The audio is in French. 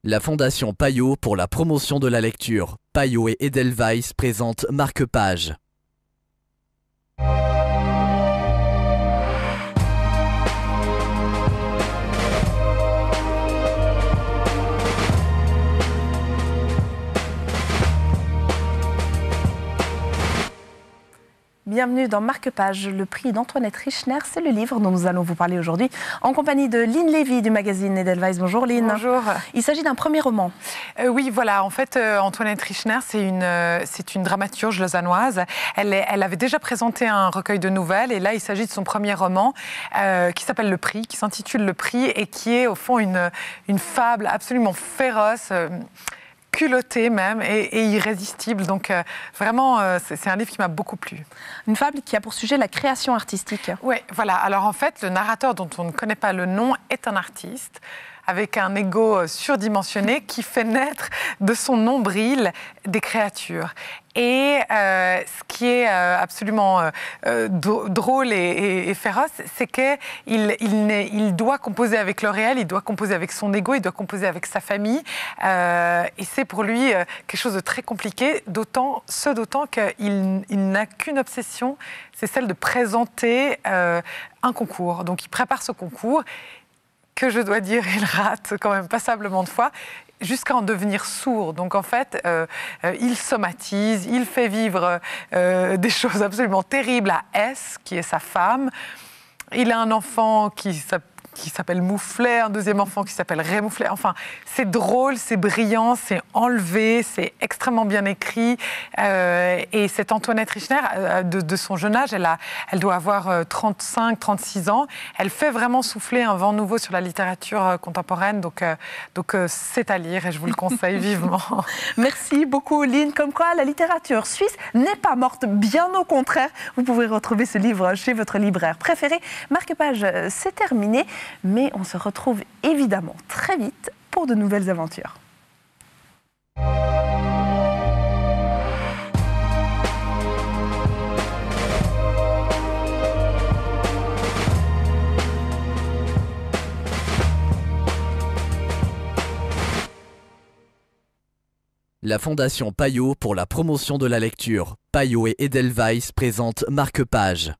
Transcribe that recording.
La Fondation Payot pour la promotion de la lecture. Payot et Edelweiss présentent Marque-Page. Bienvenue dans Marque-Page, le prix d'Antoinette Richner, c'est le livre dont nous allons vous parler aujourd'hui, en compagnie de Lynn Lévy du magazine Edelweiss. Bonjour Lynn. Bonjour. Il s'agit d'un premier roman. Oui, voilà, en fait, Antoinette Richner, c'est une dramaturge lausannoise. Elle avait déjà présenté un recueil de nouvelles, et là, il s'agit de son premier roman, qui s'appelle Le Prix, qui s'intitule Le Prix, et qui est, au fond, une fable absolument féroce, culottée même et irrésistible. Donc vraiment, c'est un livre qui m'a beaucoup plu. Une fable qui a pour sujet la création artistique. Oui, voilà. Alors en fait, le narrateur dont on ne connaît pas le nom est un artiste avec un ego surdimensionné qui fait naître de son nombril des créatures. Et ce qui est absolument drôle et féroce, c'est qu'il doit composer avec le réel, il doit composer avec son ego, il doit composer avec sa famille. Et c'est pour lui quelque chose de très compliqué, d'autant qu'il n'a qu'une obsession, c'est celle de présenter un concours. Donc il prépare ce concours, que je dois dire, il rate quand même passablement de fois, jusqu'à en devenir sourd. Donc en fait, il somatise, il fait vivre des choses absolument terribles à S, qui est sa femme. Il a un enfant qui s'appelle Mouflet, un deuxième enfant qui s'appelle Rémouflet. Enfin, c'est drôle, c'est brillant, c'est enlevé, c'est extrêmement bien écrit. Et cette Antoinette Richner, de son jeune âge, elle doit avoir 35, 36 ans. Elle fait vraiment souffler un vent nouveau sur la littérature contemporaine. Donc c'est à lire et je vous le conseille vivement. Merci beaucoup Lynn. Comme quoi, la littérature suisse n'est pas morte, bien au contraire. Vous pouvez retrouver ce livre chez votre libraire préféré. Marque-Page, c'est terminé. Mais on se retrouve évidemment très vite pour de nouvelles aventures. La Fondation Payot pour la promotion de la lecture. Payot et Edelweiss présentent Marque-Page.